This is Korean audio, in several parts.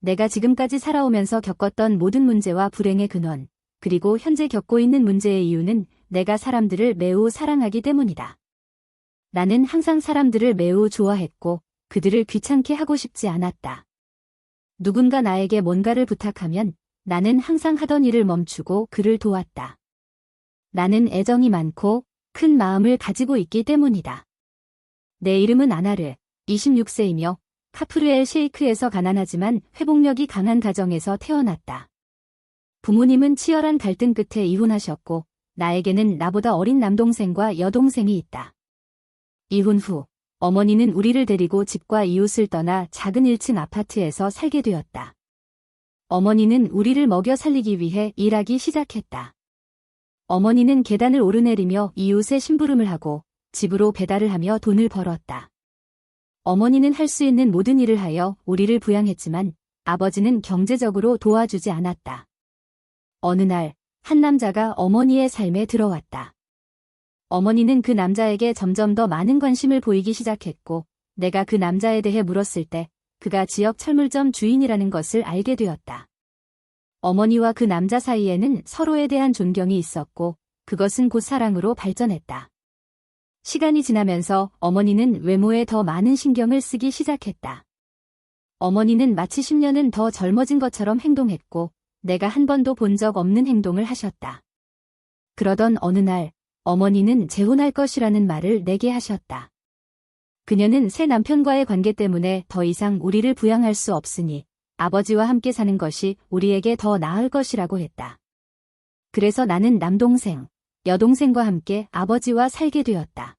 내가 지금까지 살아오면서 겪었던 모든 문제와 불행의 근원, 그리고 현재 겪고 있는 문제의 이유는 내가 사람들을 매우 사랑하기 때문이다. 나는 항상 사람들을 매우 좋아했고 그들을 귀찮게 하고 싶지 않았다. 누군가 나에게 뭔가를 부탁하면 나는 항상 하던 일을 멈추고 그를 도왔다. 나는 애정이 많고 큰 마음을 가지고 있기 때문이다. 내 이름은 아나르, 26세이며 카프르엘 셰이크에서 가난하지만 회복력이 강한 가정에서 태어났다. 부모님은 치열한 갈등 끝에 이혼하셨고 나에게는 나보다 어린 남동생과 여동생이 있다. 이혼 후 어머니는 우리를 데리고 집과 이웃을 떠나 작은 1층 아파트에서 살게 되었다. 어머니는 우리를 먹여 살리기 위해 일하기 시작했다. 어머니는 계단을 오르내리며 이웃의 심부름을 하고 집으로 배달을 하며 돈을 벌었다. 어머니는 할 수 있는 모든 일을 하여 우리를 부양했지만 아버지는 경제적으로 도와주지 않았다. 어느 날, 한 남자가 어머니의 삶에 들어왔다. 어머니는 그 남자에게 점점 더 많은 관심을 보이기 시작했고 내가 그 남자에 대해 물었을 때 그가 지역 철물점 주인이라는 것을 알게 되었다. 어머니와 그 남자 사이에는 서로에 대한 존경이 있었고 그것은 곧 사랑으로 발전했다. 시간이 지나면서 어머니는 외모에 더 많은 신경을 쓰기 시작했다. 어머니는 마치 10년은 더 젊어진 것처럼 행동했고 내가 한 번도 본 적 없는 행동을 하셨다. 그러던 어느 날 어머니는 재혼할 것이라는 말을 내게 하셨다. 그녀는 새 남편과의 관계 때문에 더 이상 우리를 부양할 수 없으니 아버지와 함께 사는 것이 우리에게 더 나을 것이라고 했다. 그래서 나는 남동생, 여동생과 함께 아버지와 살게 되었다.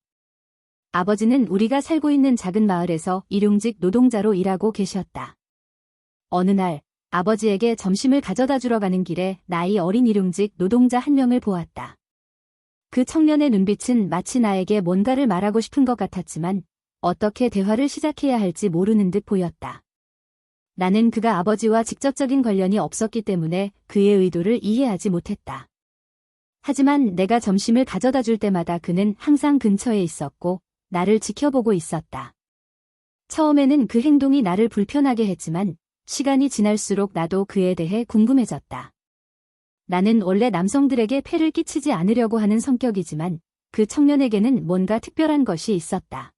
아버지는 우리가 살고 있는 작은 마을에서 일용직 노동자로 일하고 계셨다. 어느 날 아버지에게 점심을 가져다 주러 가는 길에 나이 어린 일용직 노동자 한 명을 보았다. 그 청년의 눈빛은 마치 나에게 뭔가를 말하고 싶은 것 같았지만 어떻게 대화를 시작해야 할지 모르는 듯 보였다. 나는 그가 아버지와 직접적인 관련이 없었기 때문에 그의 의도를 이해하지 못했다. 하지만 내가 점심을 가져다 줄 때마다 그는 항상 근처에 있었고 나를 지켜보고 있었다. 처음에는 그 행동이 나를 불편하게 했지만 시간이 지날수록 나도 그에 대해 궁금해졌다. 나는 원래 남성들에게 폐를 끼치지 않으려고 하는 성격이지만 그 청년에게는 뭔가 특별한 것이 있었다.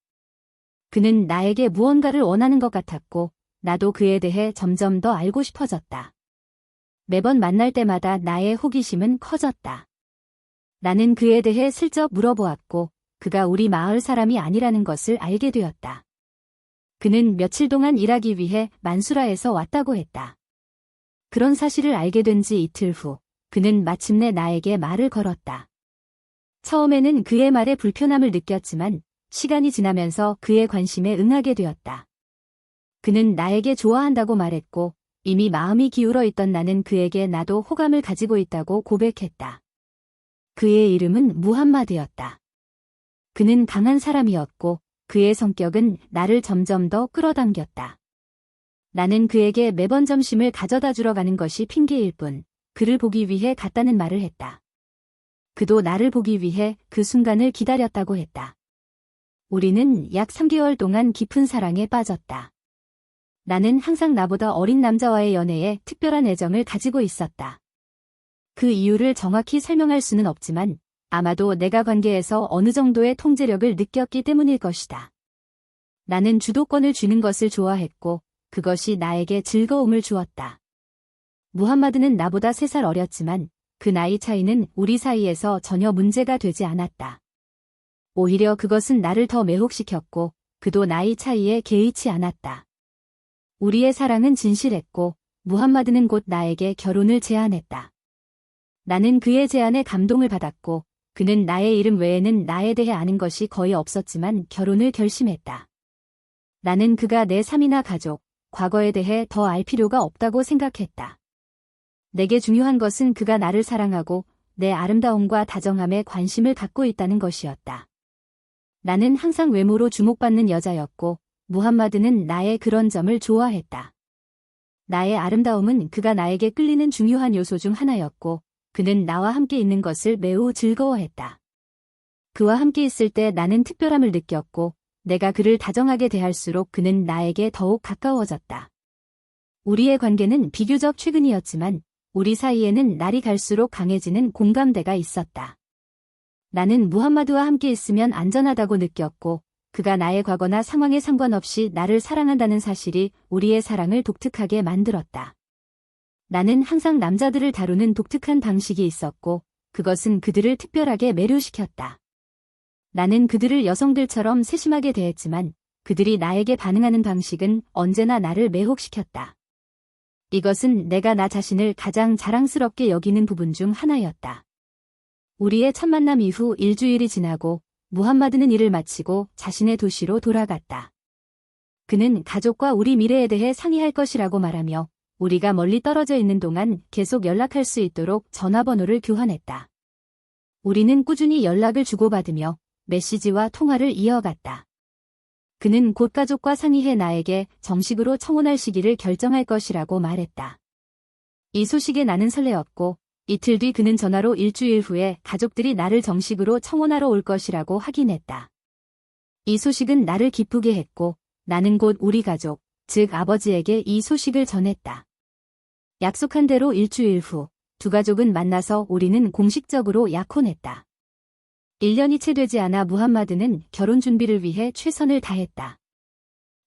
그는 나에게 무언가를 원하는 것 같았고 나도 그에 대해 점점 더 알고 싶어졌다. 매번 만날 때마다 나의 호기심은 커졌다. 나는 그에 대해 슬쩍 물어보았고 그가 우리 마을 사람이 아니라는 것을 알게 되었다. 그는 며칠 동안 일하기 위해 만수라에서 왔다고 했다. 그런 사실을 알게 된 지 이틀 후 그는 마침내 나에게 말을 걸었다. 처음에는 그의 말에 불편함을 느꼈지만 시간이 지나면서 그의 관심에 응하게 되었다. 그는 나에게 좋아한다고 말했고 이미 마음이 기울어 있던 나는 그에게 나도 호감을 가지고 있다고 고백했다. 그의 이름은 무함마드였다. 그는 강한 사람이었고 그의 성격은 나를 점점 더 끌어당겼다. 나는 그에게 매번 점심을 가져다 주러 가는 것이 핑계일 뿐 그를 보기 위해 갔다는 말을 했다. 그도 나를 보기 위해 그 순간을 기다렸다고 했다. 우리는 약 3개월 동안 깊은 사랑에 빠졌다. 나는 항상 나보다 어린 남자와의 연애에 특별한 애정을 가지고 있었다. 그 이유를 정확히 설명할 수는 없지만 아마도 내가 관계에서 어느 정도의 통제력을 느꼈기 때문일 것이다. 나는 주도권을 쥐는 것을 좋아했고 그것이 나에게 즐거움을 주었다. 무함마드는 나보다 3살 어렸지만 그 나이 차이는 우리 사이에서 전혀 문제가 되지 않았다. 오히려 그것은 나를 더 매혹시켰고 그도 나이 차이에 개의치 않았다. 우리의 사랑은 진실했고 무함마드는 곧 나에게 결혼을 제안했다. 나는 그의 제안에 감동을 받았고 그는 나의 이름 외에는 나에 대해 아는 것이 거의 없었지만 결혼을 결심했다. 나는 그가 내 삶이나 가족, 과거에 대해 더 알 필요가 없다고 생각했다. 내게 중요한 것은 그가 나를 사랑하고 내 아름다움과 다정함에 관심을 갖고 있다는 것이었다. 나는 항상 외모로 주목받는 여자였고 무함마드는 나의 그런 점을 좋아했다. 나의 아름다움은 그가 나에게 끌리는 중요한 요소 중 하나였고 그는 나와 함께 있는 것을 매우 즐거워했다. 그와 함께 있을 때 나는 특별함을 느꼈고 내가 그를 다정하게 대할수록 그는 나에게 더욱 가까워졌다. 우리의 관계는 비교적 최근이었지만 우리 사이에는 날이 갈수록 강해지는 공감대가 있었다. 나는 무함마드와 함께 있으면 안전하다고 느꼈고 그가 나의 과거나 상황에 상관없이 나를 사랑한다는 사실이 우리의 사랑을 독특하게 만들었다. 나는 항상 남자들을 다루는 독특한 방식이 있었고 그것은 그들을 특별하게 매료시켰다. 나는 그들을 여성들처럼 세심하게 대했지만 그들이 나에게 반응하는 방식은 언제나 나를 매혹시켰다. 이것은 내가 나 자신을 가장 자랑스럽게 여기는 부분 중 하나였다. 우리의 첫 만남 이후 일주일이 지나고 무함마드는 일을 마치고 자신의 도시로 돌아갔다. 그는 가족과 우리 미래에 대해 상의할 것이라고 말하며 우리가 멀리 떨어져 있는 동안 계속 연락할 수 있도록 전화번호를 교환했다. 우리는 꾸준히 연락을 주고받으며 메시지와 통화를 이어갔다. 그는 곧 가족과 상의해 나에게 정식으로 청혼할 시기를 결정할 것이라고 말했다. 이 소식에 나는 설레었고 이틀 뒤 그는 전화로 일주일 후에 가족들이 나를 정식으로 청혼하러 올 것이라고 확인했다. 이 소식은 나를 기쁘게 했고 나는 곧 우리 가족, 즉 아버지에게 이 소식을 전했다. 약속한 대로 일주일 후 두 가족은 만나서 우리는 공식적으로 약혼했다. 1년이 채 되지 않아 무함마드는 결혼 준비를 위해 최선을 다했다.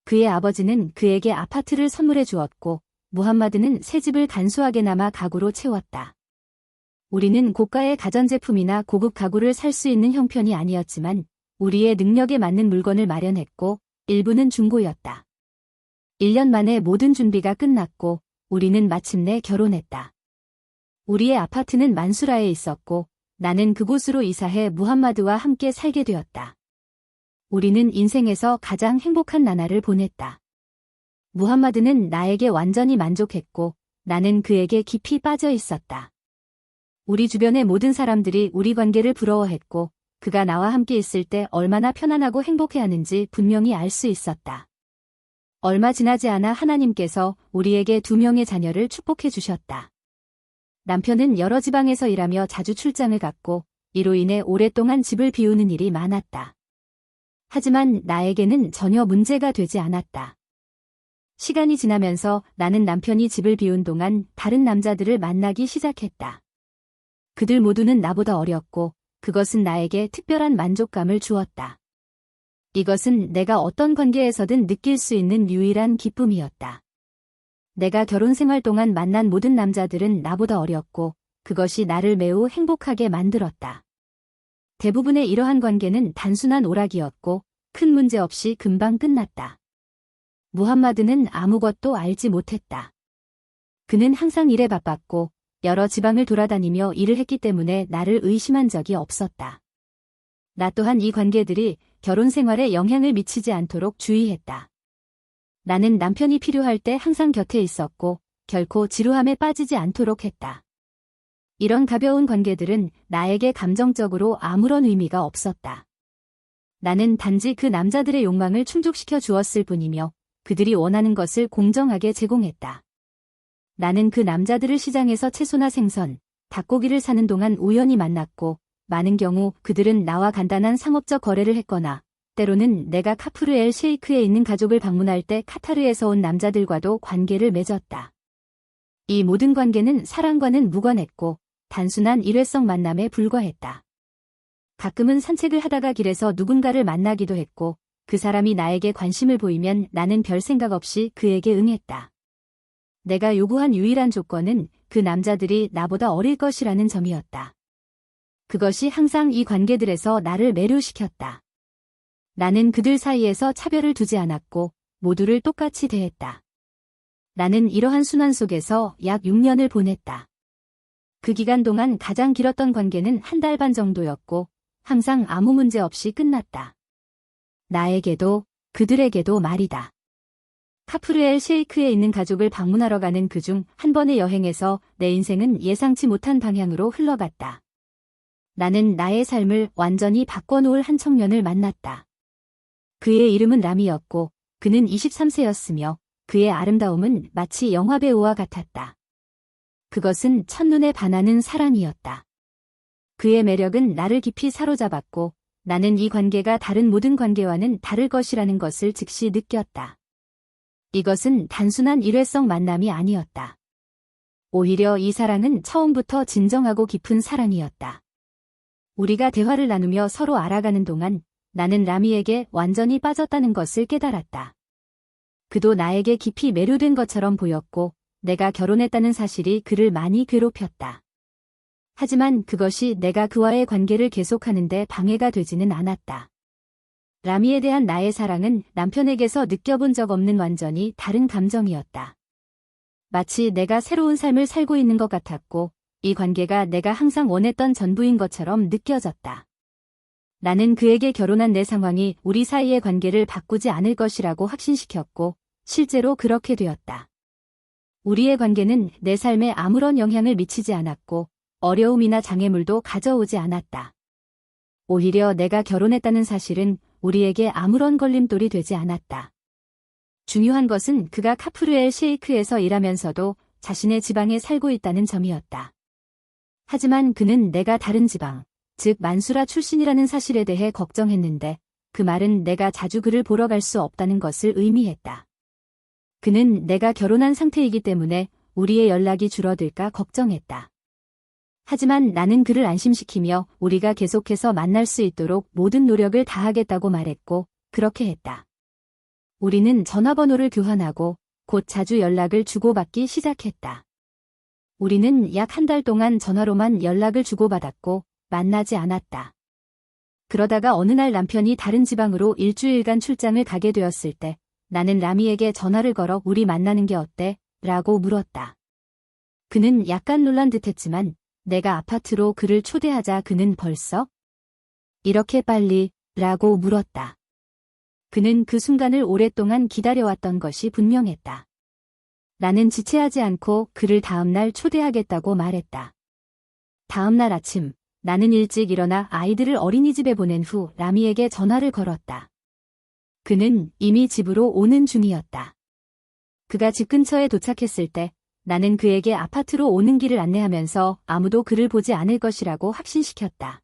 그의 아버지는 그에게 아파트를 선물해 주었고 무함마드는 새 집을 간소하게나마 가구로 채웠다. 우리는 고가의 가전제품이나 고급 가구를 살 수 있는 형편이 아니었지만 우리의 능력에 맞는 물건을 마련했고 일부는 중고였다. 1년 만에 모든 준비가 끝났고 우리는 마침내 결혼했다. 우리의 아파트는 만수라에 있었고 나는 그곳으로 이사해 무함마드와 함께 살게 되었다. 우리는 인생에서 가장 행복한 나날을 보냈다. 무함마드는 나에게 완전히 만족했고 나는 그에게 깊이 빠져 있었다. 우리 주변의 모든 사람들이 우리 관계를 부러워했고 그가 나와 함께 있을 때 얼마나 편안하고 행복해하는지 분명히 알 수 있었다. 얼마 지나지 않아 하나님께서 우리에게 2명의 자녀를 축복해 주셨다. 남편은 여러 지방에서 일하며 자주 출장을 갔고 이로 인해 오랫동안 집을 비우는 일이 많았다. 하지만 나에게는 전혀 문제가 되지 않았다. 시간이 지나면서 나는 남편이 집을 비운 동안 다른 남자들을 만나기 시작했다. 그들 모두는 나보다 어렸고 그것은 나에게 특별한 만족감을 주었다. 이것은 내가 어떤 관계에서든 느낄 수 있는 유일한 기쁨이었다. 내가 결혼 생활 동안 만난 모든 남자들은 나보다 어렸고 그것이 나를 매우 행복하게 만들었다. 대부분의 이러한 관계는 단순한 오락이었고 큰 문제 없이 금방 끝났다. 무함마드는 아무것도 알지 못했다. 그는 항상 일에 바빴고 여러 지방을 돌아다니며 일을 했기 때문에 나를 의심한 적이 없었다. 나 또한 이 관계들이 결혼 생활에 영향을 미치지 않도록 주의했다. 나는 남편이 필요할 때 항상 곁에 있었고 결코 지루함에 빠지지 않도록 했다. 이런 가벼운 관계들은 나에게 감정적으로 아무런 의미가 없었다. 나는 단지 그 남자들의 욕망을 충족시켜 주었을 뿐이며 그들이 원하는 것을 공정하게 제공했다. 나는 그 남자들을 시장에서 채소나 생선, 닭고기를 사는 동안 우연히 만났고 많은 경우 그들은 나와 간단한 상업적 거래를 했거나 때로는 내가 카프르 엘 셰이크에 있는 가족을 방문할 때 카타르에서 온 남자들과도 관계를 맺었다. 이 모든 관계는 사랑과는 무관했고 단순한 일회성 만남에 불과했다. 가끔은 산책을 하다가 길에서 누군가를 만나기도 했고 그 사람이 나에게 관심을 보이면 나는 별 생각 없이 그에게 응했다. 내가 요구한 유일한 조건은 그 남자들이 나보다 어릴 것이라는 점이었다. 그것이 항상 이 관계들에서 나를 매료시켰다. 나는 그들 사이에서 차별을 두지 않았고 모두를 똑같이 대했다. 나는 이러한 순환 속에서 약 6년을 보냈다. 그 기간 동안 가장 길었던 관계는 1달 반 정도였고 항상 아무 문제 없이 끝났다. 나에게도 그들에게도 말이다. 카프르 엘 셰이크에 있는 가족을 방문하러 가는 그중 한 번의 여행에서 내 인생은 예상치 못한 방향으로 흘러갔다. 나는 나의 삶을 완전히 바꿔놓을 한 청년을 만났다. 그의 이름은 람이었고 그는 23세였으며 그의 아름다움은 마치 영화배우와 같았다. 그것은 첫눈에 반하는 사랑이었다. 그의 매력은 나를 깊이 사로잡았고 나는 이 관계가 다른 모든 관계와는 다를 것이라는 것을 즉시 느꼈다. 이것은 단순한 일회성 만남이 아니었다. 오히려 이 사랑은 처음부터 진정하고 깊은 사랑이었다. 우리가 대화를 나누며 서로 알아가는 동안 나는 라미에게 완전히 빠졌다는 것을 깨달았다. 그도 나에게 깊이 매료된 것처럼 보였고 내가 결혼했다는 사실이 그를 많이 괴롭혔다. 하지만 그것이 내가 그와의 관계를 계속하는데 방해가 되지는 않았다. 라미에 대한 나의 사랑은 남편에게서 느껴본 적 없는 완전히 다른 감정이었다. 마치 내가 새로운 삶을 살고 있는 것 같았고 이 관계가 내가 항상 원했던 전부인 것처럼 느껴졌다. 나는 그에게 결혼한 내 상황이 우리 사이의 관계를 바꾸지 않을 것이라고 확신시켰고 실제로 그렇게 되었다. 우리의 관계는 내 삶에 아무런 영향을 미치지 않았고 어려움이나 장애물도 가져오지 않았다. 오히려 내가 결혼했다는 사실은 우리에게 아무런 걸림돌이 되지 않았다. 중요한 것은 그가 카프르엘 셰이크에서 일하면서도 자신의 지방에 살고 있다는 점이었다. 하지만 그는 내가 다른 지방, 즉 만수라 출신이라는 사실에 대해 걱정했는데 그 말은 내가 자주 그를 보러 갈 수 없다는 것을 의미했다. 그는 내가 결혼한 상태이기 때문에 우리의 연락이 줄어들까 걱정했다. 하지만 나는 그를 안심시키며 우리가 계속해서 만날 수 있도록 모든 노력을 다하겠다고 말했고 그렇게 했다. 우리는 전화번호를 교환하고 곧 자주 연락을 주고받기 시작했다. 우리는 약 한 달 동안 전화로만 연락을 주고받았고 만나지 않았다. 그러다가 어느 날 남편이 다른 지방으로 일주일간 출장을 가게 되었을 때 나는 라미에게 전화를 걸어 우리 만나는 게 어때? 라고 물었다. 그는 약간 놀란 듯했지만 내가 아파트로 그를 초대하자 그는 벌써? 이렇게 빨리? 라고 물었다. 그는 그 순간을 오랫동안 기다려왔던 것이 분명했다. 나는 지체하지 않고 그를 다음날 초대하겠다고 말했다. 다음날 아침, 나는 일찍 일어나 아이들을 어린이집에 보낸 후 라미에게 전화를 걸었다. 그는 이미 집으로 오는 중이었다. 그가 집 근처에 도착했을 때 나는 그에게 아파트로 오는 길을 안내하면서 아무도 그를 보지 않을 것이라고 확신시켰다.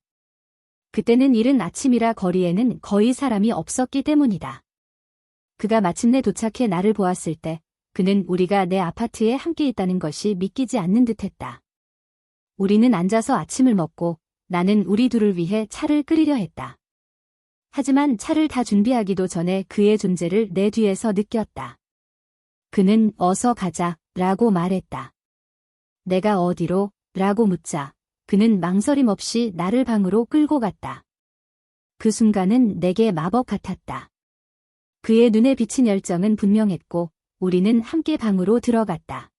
그때는 이른 아침이라 거리에는 거의 사람이 없었기 때문이다. 그가 마침내 도착해 나를 보았을 때 그는 우리가 내 아파트에 함께 있다는 것이 믿기지 않는 듯했다. 우리는 앉아서 아침을 먹고 나는 우리 둘을 위해 차를 끓이려 했다. 하지만 차를 다 준비하기도 전에 그의 존재를 내 뒤에서 느꼈다. 그는 어서 가자 라고 말했다. 내가 어디로? 라고 묻자 그는 망설임 없이 나를 방으로 끌고 갔다. 그 순간은 내게 마법 같았다. 그의 눈에 비친 열정은 분명했고 우리는 함께 방으로 들어갔다.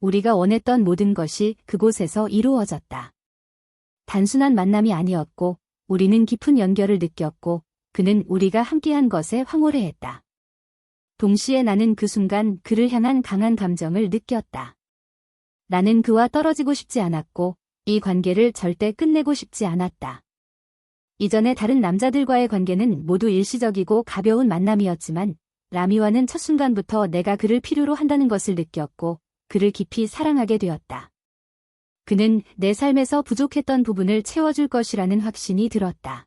우리가 원했던 모든 것이 그곳에서 이루어졌다. 단순한 만남이 아니었고 우리는 깊은 연결을 느꼈고 그는 우리가 함께한 것에 황홀해했다. 동시에 나는 그 순간 그를 향한 강한 감정을 느꼈다. 나는 그와 떨어지고 싶지 않았고 이 관계를 절대 끝내고 싶지 않았다. 이전에 다른 남자들과의 관계는 모두 일시적이고 가벼운 만남이었지만 라미와는 첫 순간부터 내가 그를 필요로 한다는 것을 느꼈고 그를 깊이 사랑하게 되었다. 그는 내 삶에서 부족했던 부분을 채워줄 것이라는 확신이 들었다.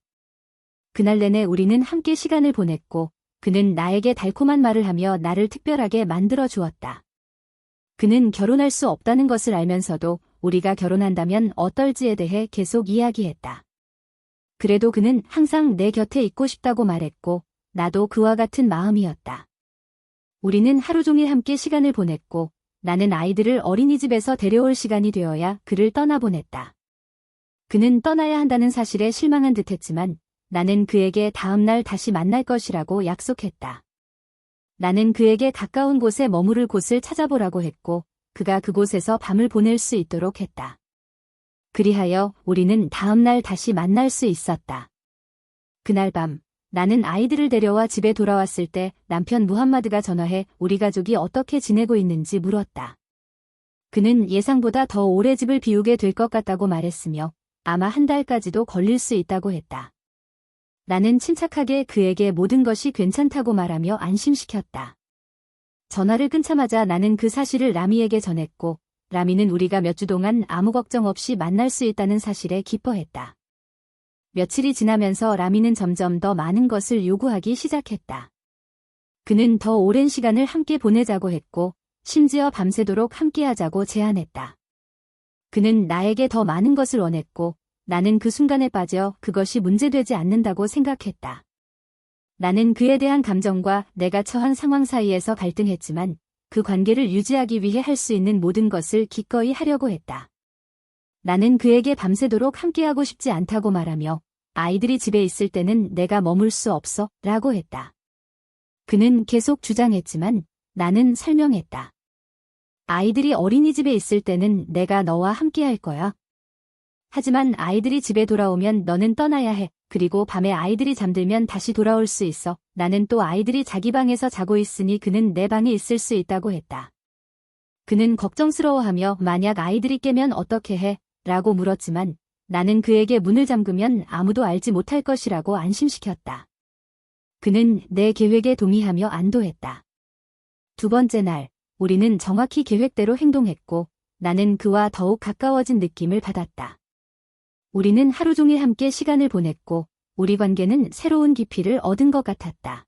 그날 내내 우리는 함께 시간을 보냈고 그는 나에게 달콤한 말을 하며 나를 특별하게 만들어 주었다. 그는 결혼할 수 없다는 것을 알면서도 우리가 결혼한다면 어떨지에 대해 계속 이야기했다. 그래도 그는 항상 내 곁에 있고 싶다고 말했고 나도 그와 같은 마음이었다. 우리는 하루 종일 함께 시간을 보냈고 나는 아이들을 어린이집에서 데려올 시간이 되어야 그를 떠나보냈다. 그는 떠나야 한다는 사실에 실망한 듯했지만 나는 그에게 다음 날 다시 만날 것이라고 약속했다. 나는 그에게 가까운 곳에 머무를 곳을 찾아보라고 했고 그가 그곳에서 밤을 보낼 수 있도록 했다. 그리하여 우리는 다음 날 다시 만날 수 있었다. 그날 밤 나는 아이들을 데려와 집에 돌아왔을 때 남편 무함마드가 전화해 우리 가족이 어떻게 지내고 있는지 물었다. 그는 예상보다 더 오래 집을 비우게 될 것 같다고 말했으며 아마 한 달까지도 걸릴 수 있다고 했다. 나는 침착하게 그에게 모든 것이 괜찮다고 말하며 안심시켰다. 전화를 끊자마자 나는 그 사실을 라미에게 전했고 라미는 우리가 몇 주 동안 아무 걱정 없이 만날 수 있다는 사실에 기뻐했다. 며칠이 지나면서 라미는 점점 더 많은 것을 요구하기 시작했다. 그는 더 오랜 시간을 함께 보내자고 했고, 심지어 밤새도록 함께하자고 제안했다. 그는 나에게 더 많은 것을 원했고, 나는 그 순간에 빠져 그것이 문제되지 않는다고 생각했다. 나는 그에 대한 감정과 내가 처한 상황 사이에서 갈등했지만, 그 관계를 유지하기 위해 할 수 있는 모든 것을 기꺼이 하려고 했다. 나는 그에게 밤새도록 함께하고 싶지 않다고 말하며, 아이들이 집에 있을 때는 내가 머물 수 없어 라고 했다. 그는 계속 주장했지만 나는 설명했다. 아이들이 어린이집에 있을 때는 내가 너와 함께할 거야. 하지만 아이들이 집에 돌아오면 너는 떠나야 해. 그리고 밤에 아이들이 잠들면 다시 돌아올 수 있어. 나는 또 아이들이 자기 방에서 자고 있으니 그는 내 방에 있을 수 있다고 했다. 그는 걱정스러워하며 만약 아이들이 깨면 어떻게 해? 라고 물었지만 나는 그에게 문을 잠그면 아무도 알지 못할 것이라고 안심시켰다. 그는 내 계획에 동의하며 안도했다. 두 번째 날, 우리는 정확히 계획대로 행동했고 나는 그와 더욱 가까워진 느낌을 받았다. 우리는 하루 종일 함께 시간을 보냈고 우리 관계는 새로운 깊이를 얻은 것 같았다.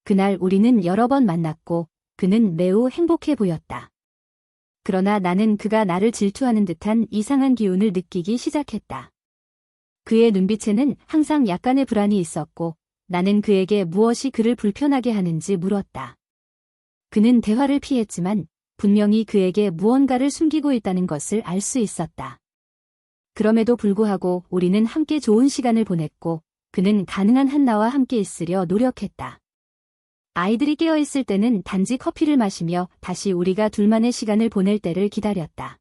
그날 우리는 여러 번 만났고 그는 매우 행복해 보였다. 그러나 나는 그가 나를 질투하는 듯한 이상한 기운을 느끼기 시작했다. 그의 눈빛에는 항상 약간의 불안이 있었고 나는 그에게 무엇이 그를 불편하게 하는지 물었다. 그는 대화를 피했지만 분명히 그에게 무언가를 숨기고 있다는 것을 알 수 있었다. 그럼에도 불구하고 우리는 함께 좋은 시간을 보냈고 그는 가능한 한 나와 함께 있으려 노력했다. 아이들이 깨어있을 때는 단지 커피를 마시며 다시 우리가 둘만의 시간을 보낼 때를 기다렸다.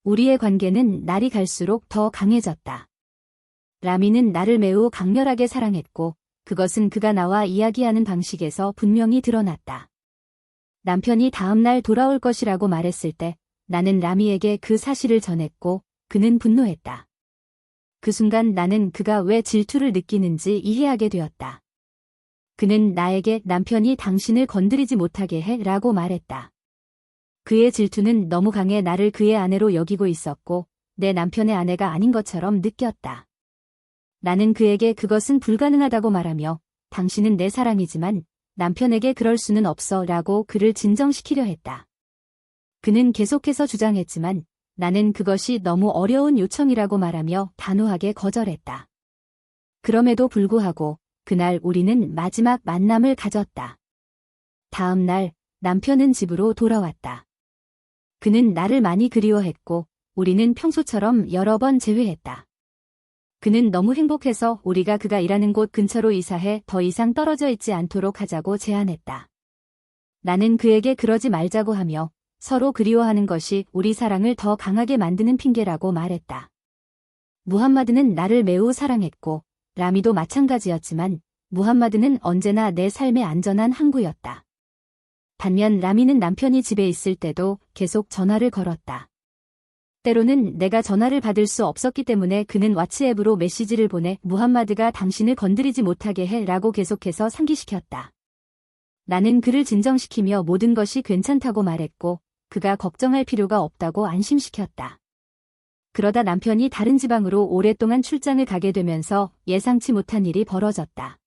우리의 관계는 날이 갈수록 더 강해졌다. 라미는 나를 매우 강렬하게 사랑했고 그것은 그가 나와 이야기하는 방식에서 분명히 드러났다. 남편이 다음날 돌아올 것이라고 말했을 때 나는 라미에게 그 사실을 전했고 그는 분노했다. 그 순간 나는 그가 왜 질투를 느끼는지 이해하게 되었다. 그는 나에게 남편이 당신을 건드리지 못하게 해 라고 말했다. 그의 질투는 너무 강해 나를 그의 아내로 여기고 있었고 내 남편의 아내가 아닌 것처럼 느꼈다. 나는 그에게 그것은 불가능하다고 말하며 당신은 내 사랑이지만 남편에게 그럴 수는 없어 라고 그를 진정시키려 했다. 그는 계속해서 주장했지만 나는 그것이 너무 어려운 요청이라고 말하며 단호하게 거절했다. 그럼에도 불구하고 그날 우리는 마지막 만남을 가졌다. 다음 날 남편은 집으로 돌아왔다. 그는 나를 많이 그리워했고 우리는 평소처럼 여러 번 재회했다. 그는 너무 행복해서 우리가 그가 일하는 곳 근처로 이사해 더 이상 떨어져 있지 않도록 하자고 제안했다. 나는 그에게 그러지 말자고 하며 서로 그리워하는 것이 우리 사랑을 더 강하게 만드는 핑계라고 말했다. 무함마드는 나를 매우 사랑했고 라미도 마찬가지였지만 무함마드는 언제나 내 삶의 안전한 항구였다. 반면 라미는 남편이 집에 있을 때도 계속 전화를 걸었다. 때로는 내가 전화를 받을 수 없었기 때문에 그는 왓츠앱으로 메시지를 보내 무함마드가 당신을 건드리지 못하게 해 라고 계속해서 상기시켰다. 나는 그를 진정시키며 모든 것이 괜찮다고 말했고 그가 걱정할 필요가 없다고 안심시켰다. 그러다 남편이 다른 지방으로 오랫동안 출장을 가게 되면서 예상치 못한 일이 벌어졌다.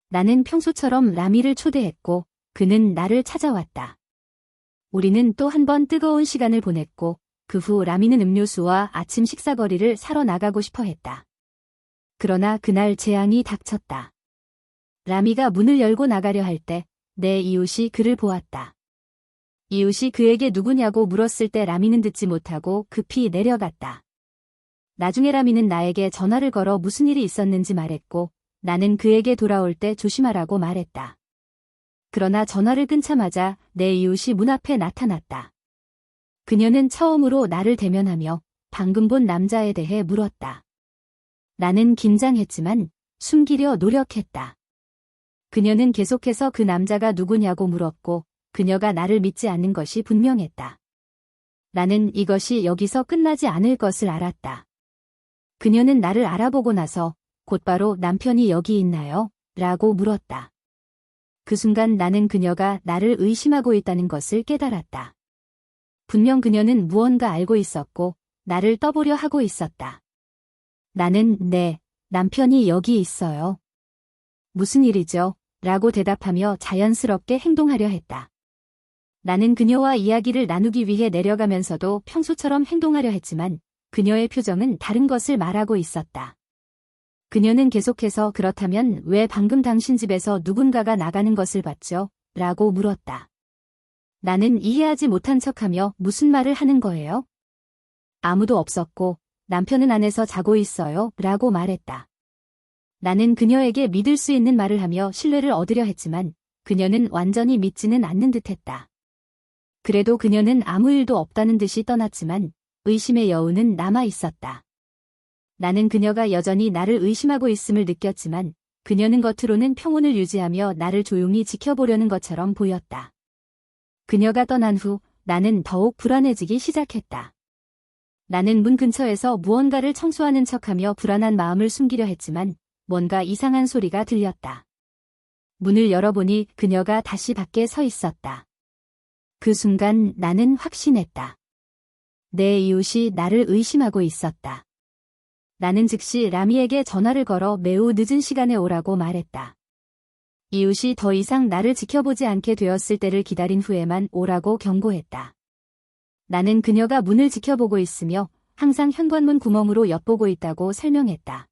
나는 평소처럼 라미를 초대했고 그는 나를 찾아왔다. 우리는 또 한 번 뜨거운 시간을 보냈고 그 후 라미는 음료수와 아침 식사거리를 사러 나가고 싶어 했다. 그러나 그날 재앙이 닥쳤다. 라미가 문을 열고 나가려 할 때 내 이웃이 그를 보았다. 이웃이 그에게 누구냐고 물었을 때 라미는 듣지 못하고 급히 내려갔다. 나중에 라미는 나에게 전화를 걸어 무슨 일이 있었는지 말했고 나는 그에게 돌아올 때 조심하라고 말했다. 그러나 전화를 끊자마자 내 이웃이 문 앞에 나타났다. 그녀는 처음으로 나를 대면하며 방금 본 남자에 대해 물었다. 나는 긴장했지만 숨기려 노력했다. 그녀는 계속해서 그 남자가 누구냐고 물었고 그녀가 나를 믿지 않는 것이 분명했다. 나는 이것이 여기서 끝나지 않을 것을 알았다. 그녀는 나를 알아보고 나서 곧바로 남편이 여기 있나요? 라고 물었다. 그 순간 나는 그녀가 나를 의심하고 있다는 것을 깨달았다. 분명 그녀는 무언가 알고 있었고 나를 떠보려 하고 있었다. 나는 네, 남편이 여기 있어요. 무슨 일이죠? 라고 대답하며 자연스럽게 행동하려 했다. 나는 그녀와 이야기를 나누기 위해 내려가면서도 평소처럼 행동하려 했지만 그녀의 표정은 다른 것을 말하고 있었다. 그녀는 계속해서 그렇다면 왜 방금 당신 집에서 누군가가 나가는 것을 봤죠? 라고 물었다. 나는 이해하지 못한 척하며 무슨 말을 하는 거예요? 아무도 없었고 남편은 안에서 자고 있어요. 라고 말했다. 나는 그녀에게 믿을 수 있는 말을 하며 신뢰를 얻으려 했지만 그녀는 완전히 믿지는 않는 듯했다. 그래도 그녀는 아무 일도 없다는 듯이 떠났지만 의심의 여운은 남아 있었다. 나는 그녀가 여전히 나를 의심하고 있음을 느꼈지만 그녀는 겉으로는 평온을 유지하며 나를 조용히 지켜보려는 것처럼 보였다. 그녀가 떠난 후 나는 더욱 불안해지기 시작했다. 나는 문 근처에서 무언가를 청소하는 척하며 불안한 마음을 숨기려 했지만 뭔가 이상한 소리가 들렸다. 문을 열어보니 그녀가 다시 밖에 서 있었다. 그 순간 나는 확신했다. 내 이웃이 나를 의심하고 있었다. 나는 즉시 라미에게 전화를 걸어 매우 늦은 시간에 오라고 말했다. 이웃이 더 이상 나를 지켜보지 않게 되었을 때를 기다린 후에만 오라고 경고했다. 나는 그녀가 문을 지켜보고 있으며 항상 현관문 구멍으로 엿보고 있다고 설명했다.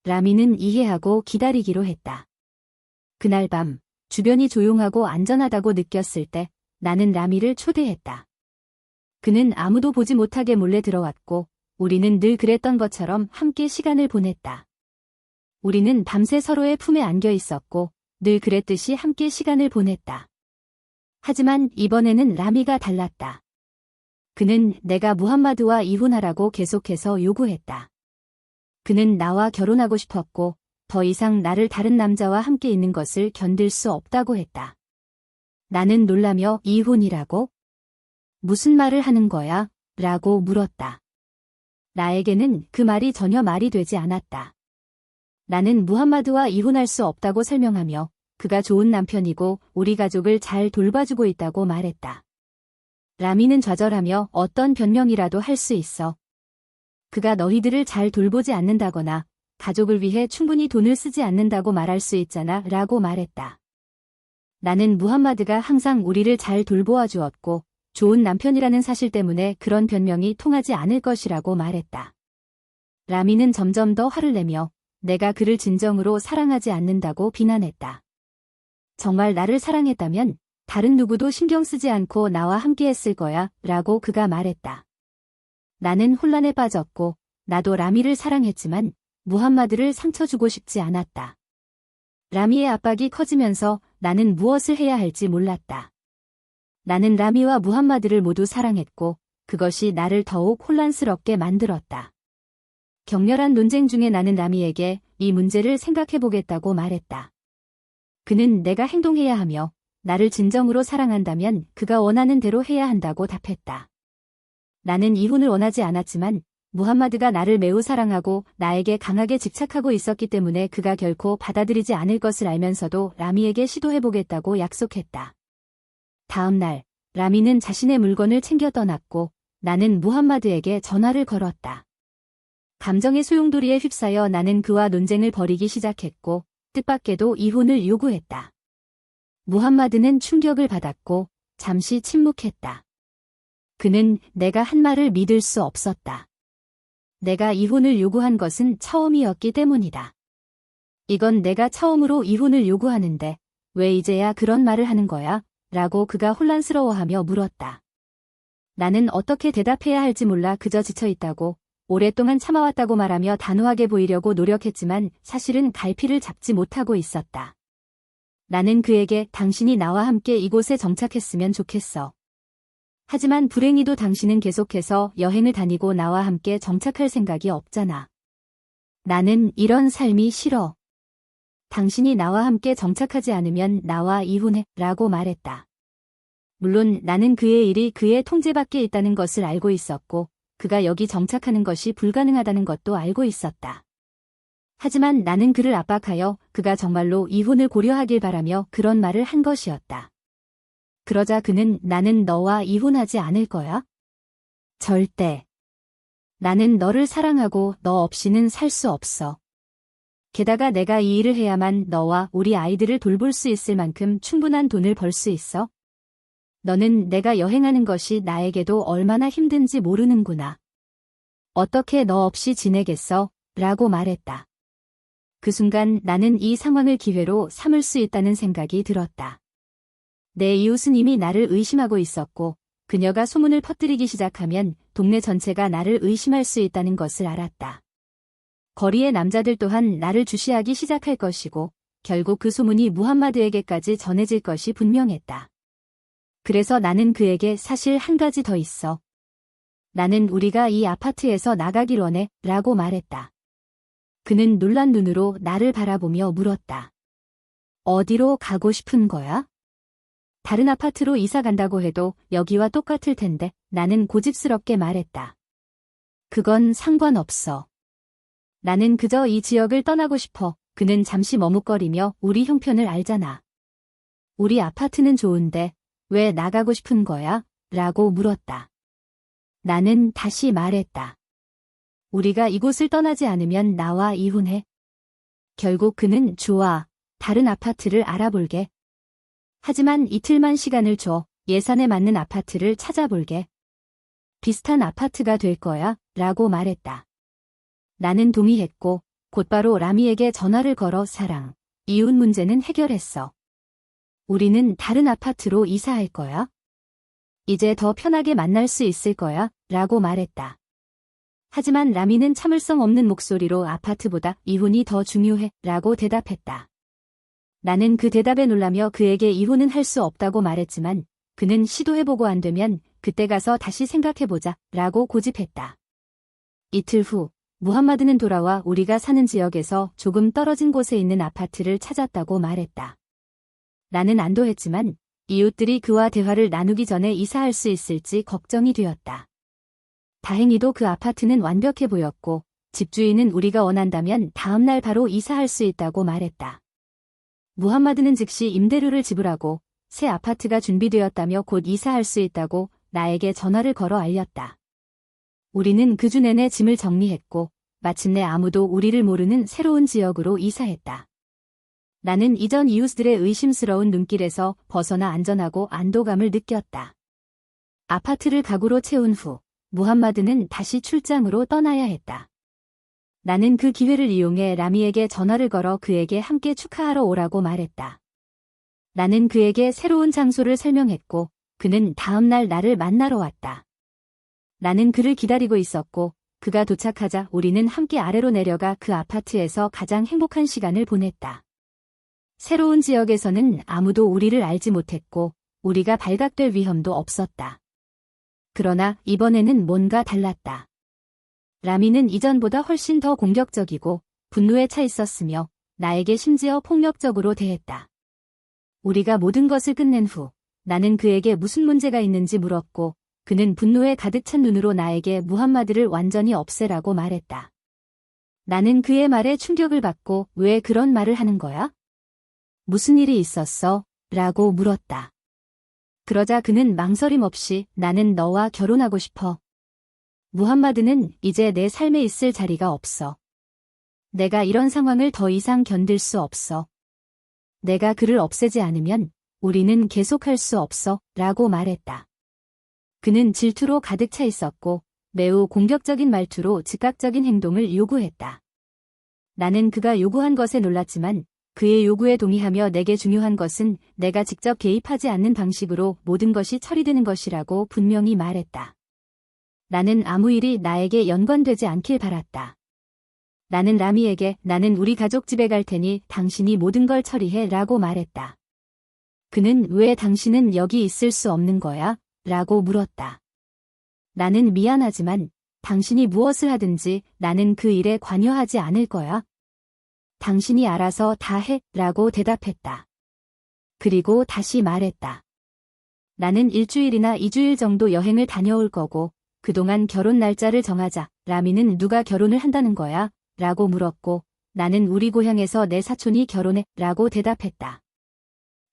라미는 이해하고 기다리기로 했다. 그날 밤 주변이 조용하고 안전하다고 느꼈을 때 나는 라미를 초대했다. 그는 아무도 보지 못하게 몰래 들어왔고 우리는 늘 그랬던 것처럼 함께 시간을 보냈다. 우리는 밤새 서로의 품에 안겨 있었고 늘 그랬듯이 함께 시간을 보냈다. 하지만 이번에는 라미가 달랐다. 그는 내가 무함마드와 이혼하라고 계속해서 요구했다. 그는 나와 결혼하고 싶었고 더 이상 나를 다른 남자와 함께 있는 것을 견딜 수 없다고 했다. 나는 놀라며 이혼이라고? 무슨 말을 하는 거야? 라고 물었다. 나에게는 그 말이 전혀 말이 되지 않았다. 나는 무함마드와 이혼할 수 없다고 설명하며 그가 좋은 남편이고 우리 가족을 잘 돌봐주고 있다고 말했다. 라미는 좌절하며 어떤 변명이라도 할 수 있어. 그가 너희들을 잘 돌보지 않는다거나 가족을 위해 충분히 돈을 쓰지 않는다고 말할 수 있잖아 라고 말했다. 나는 무함마드가 항상 우리를 잘 돌보아 주었고 좋은 남편이라는 사실 때문에 그런 변명이 통하지 않을 것이라고 말했다. 라미는 점점 더 화를 내며 내가 그를 진정으로 사랑하지 않는다고 비난했다. 정말 나를 사랑했다면 다른 누구도 신경 쓰지 않고 나와 함께했을 거야 라고 그가 말했다. 나는 혼란에 빠졌고 나도 라미를 사랑했지만 무함마드를 상처 주고 싶지 않았다. 라미의 압박이 커지면서 나는 무엇을 해야 할지 몰랐다. 나는 라미와 무함마드를 모두 사랑했고 그것이 나를 더욱 혼란스럽게 만들었다. 격렬한 논쟁 중에 나는 라미에게 이 문제를 생각해보겠다고 말했다. 그는 내가 행동해야 하며 나를 진정으로 사랑한다면 그가 원하는 대로 해야 한다고 답했다. 나는 이혼을 원하지 않았지만 무함마드가 나를 매우 사랑하고 나에게 강하게 집착하고 있었기 때문에 그가 결코 받아들이지 않을 것을 알면서도 라미에게 시도해보겠다고 약속했다. 다음 날 라미는 자신의 물건을 챙겨 떠났고 나는 무함마드에게 전화를 걸었다. 감정의 소용돌이에 휩싸여 나는 그와 논쟁을 벌이기 시작했고 뜻밖에도 이혼을 요구했다. 무함마드는 충격을 받았고 잠시 침묵했다. 그는 내가 한 말을 믿을 수 없었다. 내가 이혼을 요구한 것은 처음이었기 때문이다. 이건 내가 처음으로 이혼을 요구하는데 왜 이제야 그런 말을 하는 거야? 라고 그가 혼란스러워하며 물었다. 나는 어떻게 대답해야 할지 몰라 그저 지쳐있다고 오랫동안 참아왔다고 말하며 단호하게 보이려고 노력했지만 사실은 갈피를 잡지 못하고 있었다. 나는 그에게 당신이 나와 함께 이곳에 정착했으면 좋겠어. 하지만 불행히도 당신은 계속해서 여행을 다니고 나와 함께 정착할 생각이 없잖아. 나는 이런 삶이 싫어. 당신이 나와 함께 정착하지 않으면 나와 이혼해 라고 말했다. 물론 나는 그의 일이 그의 통제 밖에 있다는 것을 알고 있었고 그가 여기 정착하는 것이 불가능하다는 것도 알고 있었다. 하지만 나는 그를 압박하여 그가 정말로 이혼을 고려하길 바라며 그런 말을 한 것이었다. 그러자 그는 나는 너와 이혼하지 않을 거야? 절대. 나는 너를 사랑하고 너 없이는 살 수 없어. 게다가 내가 이 일을 해야만 너와 우리 아이들을 돌볼 수 있을 만큼 충분한 돈을 벌 수 있어. 너는 내가 여행하는 것이 나에게도 얼마나 힘든지 모르는구나. 어떻게 너 없이 지내겠어? 라고 말했다. 그 순간 나는 이 상황을 기회로 삼을 수 있다는 생각이 들었다. 내 이웃은 이미 나를 의심하고 있었고 그녀가 소문을 퍼뜨리기 시작하면 동네 전체가 나를 의심할 수 있다는 것을 알았다. 거리의 남자들 또한 나를 주시하기 시작할 것이고 결국 그 소문이 무함마드에게까지 전해질 것이 분명했다. 그래서 나는 그에게 사실 한 가지 더 있어. 나는 우리가 이 아파트에서 나가길 원해 라고 말했다. 그는 놀란 눈으로 나를 바라보며 물었다. 어디로 가고 싶은 거야? 다른 아파트로 이사 간다고 해도 여기와 똑같을 텐데 나는 고집스럽게 말했다. 그건 상관없어. 나는 그저 이 지역을 떠나고 싶어. 그는 잠시 머뭇거리며 우리 형편을 알잖아. 우리 아파트는 좋은데 왜 나가고 싶은 거야? 라고 물었다. 나는 다시 말했다. 우리가 이곳을 떠나지 않으면 나와 이혼해. 결국 그는 좋아. 다른 아파트를 알아볼게. 하지만 이틀만 시간을 줘. 예산에 맞는 아파트를 찾아볼게. 비슷한 아파트가 될 거야. 라고 말했다. 나는 동의했고 곧바로 라미에게 전화를 걸어 사랑, 이혼 문제는 해결했어. 우리는 다른 아파트로 이사할 거야. 이제 더 편하게 만날 수 있을 거야. 라고 말했다. 하지만 라미는 참을성 없는 목소리로 아파트보다 이혼이 더 중요해. 라고 대답했다. 나는 그 대답에 놀라며 그에게 이혼은 할 수 없다고 말했지만 그는 시도해보고 안 되면 그때 가서 다시 생각해보자. 라고 고집했다. 이틀 후 무함마드는 돌아와 우리가 사는 지역에서 조금 떨어진 곳에 있는 아파트를 찾았다고 말했다. 나는 안도했지만 이웃들이 그와 대화를 나누기 전에 이사할 수 있을지 걱정이 되었다. 다행히도 그 아파트는 완벽해 보였고 집주인은 우리가 원한다면 다음 날 바로 이사할 수 있다고 말했다. 무함마드는 즉시 임대료를 지불하고 새 아파트가 준비되었다며 곧 이사할 수 있다고 나에게 전화를 걸어 알렸다. 우리는 그 주 내내 짐을 정리했고 마침내 아무도 우리를 모르는 새로운 지역으로 이사했다. 나는 이전 이웃들의 의심스러운 눈길에서 벗어나 안전하고 안도감을 느꼈다. 아파트를 가구로 채운 후 무함마드는 다시 출장으로 떠나야 했다. 나는 그 기회를 이용해 라미에게 전화를 걸어 그에게 함께 축하하러 오라고 말했다. 나는 그에게 새로운 장소를 설명했고 그는 다음 날 나를 만나러 왔다. 나는 그를 기다리고 있었고 그가 도착하자 우리는 함께 아래로 내려가 그 아파트에서 가장 행복한 시간을 보냈다. 새로운 지역에서는 아무도 우리를 알지 못했고 우리가 발각될 위험도 없었다. 그러나 이번에는 뭔가 달랐다. 라미는 이전보다 훨씬 더 공격적이고 분노에 차 있었으며 나에게 심지어 폭력적으로 대했다. 우리가 모든 것을 끝낸 후 나는 그에게 무슨 문제가 있는지 물었고 그는 분노에 가득 찬 눈으로 나에게 무함마드를 완전히 없애라고 말했다. 나는 그의 말에 충격을 받고 왜 그런 말을 하는 거야? 무슨 일이 있었어? 라고 물었다. 그러자 그는 망설임 없이 나는 너와 결혼하고 싶어. 무함마드는 이제 내 삶에 있을 자리가 없어. 내가 이런 상황을 더 이상 견딜 수 없어. 내가 그를 없애지 않으면 우리는 계속할 수 없어. 라고 말했다. 그는 질투로 가득 차 있었고 매우 공격적인 말투로 즉각적인 행동을 요구했다. 나는 그가 요구한 것에 놀랐지만 그의 요구에 동의하며 내게 중요한 것은 내가 직접 개입하지 않는 방식으로 모든 것이 처리되는 것이라고 분명히 말했다. 나는 아무 일이 나에게 연관되지 않길 바랐다. 나는 라미에게 나는 우리 가족 집에 갈 테니 당신이 모든 걸 처리해 라고 말했다. 그는 왜 당신은 여기 있을 수 없는 거야? 라고 물었다. 나는 미안하지만 당신이 무엇을 하든지 나는 그 일에 관여하지 않을 거야. 당신이 알아서 다 해 라고 대답했다. 그리고 다시 말했다. 나는 1주일이나 2주일 정도 여행을 다녀올 거고 그동안 결혼 날짜를 정하자. 라미는 누가 결혼을 한다는 거야? 라고 물었고 나는 우리 고향에서 내 사촌이 결혼해 라고 대답했다.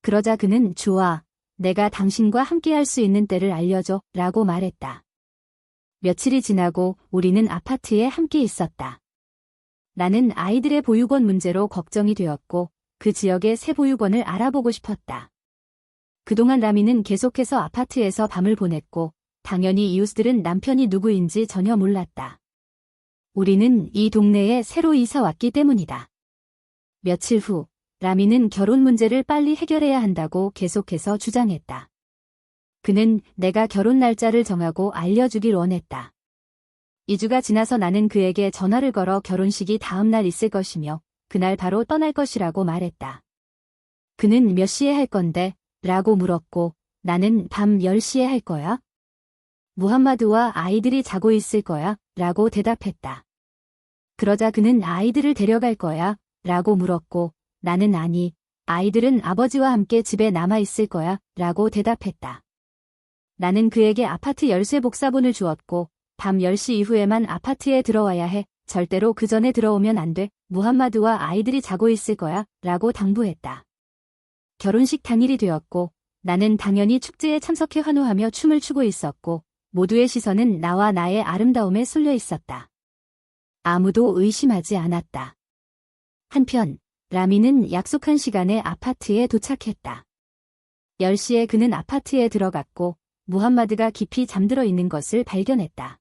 그러자 그는 좋아. 내가 당신과 함께할 수 있는 때를 알려줘 라고 말했다. 며칠이 지나고 우리는 아파트에 함께 있었다. 나는 아이들의 보육원 문제로 걱정이 되었고 그 지역의 새 보육원을 알아보고 싶었다. 그동안 라미는 계속해서 아파트에서 밤을 보냈고 당연히 이웃들은 남편이 누구인지 전혀 몰랐다. 우리는 이 동네에 새로 이사 왔기 때문이다. 며칠 후 라미는 결혼 문제를 빨리 해결해야 한다고 계속해서 주장했다. 그는 내가 결혼 날짜를 정하고 알려주길 원했다. 2주가 지나서 나는 그에게 전화를 걸어 결혼식이 다음 날 있을 것이며 그날 바로 떠날 것이라고 말했다. 그는 몇 시에 할 건데? 라고 물었고 나는 밤 10시에 할 거야? 무함마드와 아이들이 자고 있을 거야? 라고 대답했다. 그러자 그는 아이들을 데려갈 거야? 라고 물었고 나는 아니, 아이들은 아버지와 함께 집에 남아 있을 거야? 라고 대답했다. 나는 그에게 아파트 열쇠 복사본을 주었고 밤 10시 이후에만 아파트에 들어와야 해. 절대로 그 전에 들어오면 안 돼. 무함마드와 아이들이 자고 있을 거야. 라고 당부했다. 결혼식 당일이 되었고 나는 당연히 축제에 참석해 환호하며 춤을 추고 있었고 모두의 시선은 나와 나의 아름다움에 쏠려 있었다. 아무도 의심하지 않았다. 한편 라미는 약속한 시간에 아파트에 도착했다. 10시에 그는 아파트에 들어갔고 무함마드가 깊이 잠들어 있는 것을 발견했다.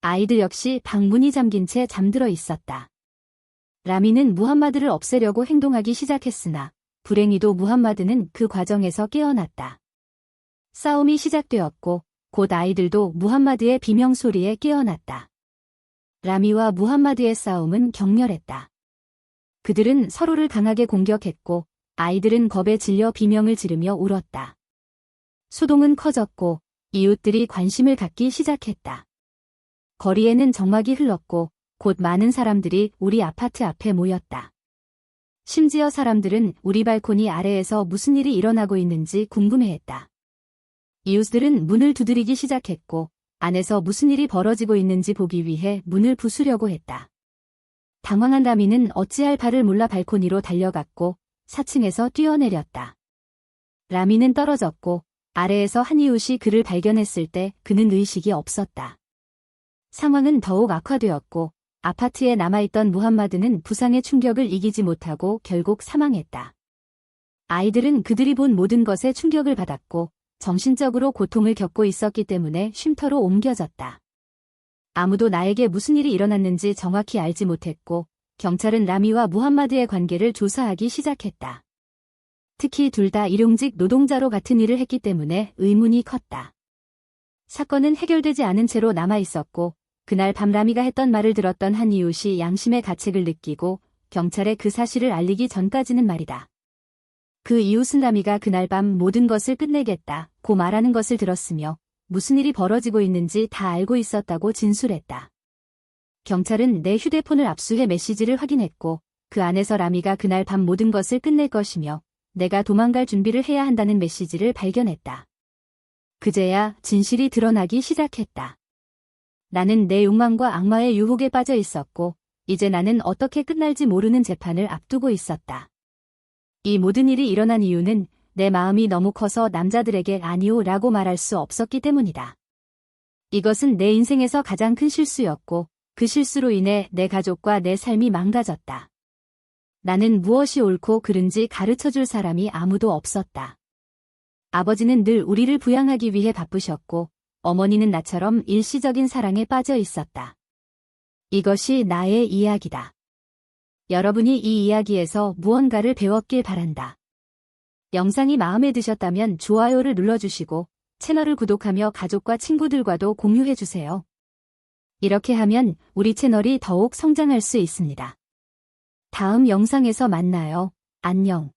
아이들 역시 방문이 잠긴 채 잠들어 있었다. 라미는 무함마드를 없애려고 행동하기 시작했으나 불행히도 무함마드는 그 과정에서 깨어났다. 싸움이 시작되었고 곧 아이들도 무함마드의 비명소리에 깨어났다. 라미와 무함마드의 싸움은 격렬했다. 그들은 서로를 강하게 공격했고 아이들은 겁에 질려 비명을 지르며 울었다. 소동은 커졌고 이웃들이 관심을 갖기 시작했다. 거리에는 정막이 흘렀고 곧 많은 사람들이 우리 아파트 앞에 모였다. 심지어 사람들은 우리 발코니 아래에서 무슨 일이 일어나고 있는지 궁금해했다. 이웃들은 문을 두드리기 시작했고 안에서 무슨 일이 벌어지고 있는지 보기 위해 문을 부수려고 했다. 당황한 라미는 어찌할 바를 몰라 발코니로 달려갔고 4층에서 뛰어내렸다. 라미는 떨어졌고 아래에서 한 이웃이 그를 발견했을 때 그는 의식이 없었다. 상황은 더욱 악화되었고 아파트에 남아있던 무함마드는 부상의 충격을 이기지 못하고 결국 사망했다. 아이들은 그들이 본 모든 것에 충격을 받았고 정신적으로 고통을 겪고 있었기 때문에 쉼터로 옮겨졌다. 아무도 나에게 무슨 일이 일어났는지 정확히 알지 못했고 경찰은 라미와 무함마드의 관계를 조사하기 시작했다. 특히 둘 다 일용직 노동자로 같은 일을 했기 때문에 의문이 컸다. 사건은 해결되지 않은 채로 남아있었고 그날 밤 라미가 했던 말을 들었던 한 이웃이 양심의 가책을 느끼고 경찰에 그 사실을 알리기 전까지는 말이다. 그 이웃은 라미가 그날 밤 모든 것을 끝내겠다고 말하는 것을 들었으며 무슨 일이 벌어지고 있는지 다 알고 있었다고 진술했다. 경찰은 내 휴대폰을 압수해 메시지를 확인했고 그 안에서 라미가 그날 밤 모든 것을 끝낼 것이며 내가 도망갈 준비를 해야 한다는 메시지를 발견했다. 그제야 진실이 드러나기 시작했다. 나는 내 욕망과 악마의 유혹에 빠져 있었고 이제 나는 어떻게 끝날지 모르는 재판을 앞두고 있었다. 이 모든 일이 일어난 이유는 내 마음이 너무 커서 남자들에게 아니오 라고 말할 수 없었기 때문이다. 이것은 내 인생에서 가장 큰 실수였고 그 실수로 인해 내 가족과 내 삶이 망가졌다. 나는 무엇이 옳고 그른지 가르쳐줄 사람이 아무도 없었다. 아버지는 늘 우리를 부양하기 위해 바쁘셨고 어머니는 나처럼 일시적인 사랑에 빠져 있었다. 이것이 나의 이야기다. 여러분이 이 이야기에서 무언가를 배웠길 바란다. 영상이 마음에 드셨다면 좋아요를 눌러주시고 채널을 구독하며 가족과 친구들과도 공유해주세요. 이렇게 하면 우리 채널이 더욱 성장할 수 있습니다. 다음 영상에서 만나요. 안녕.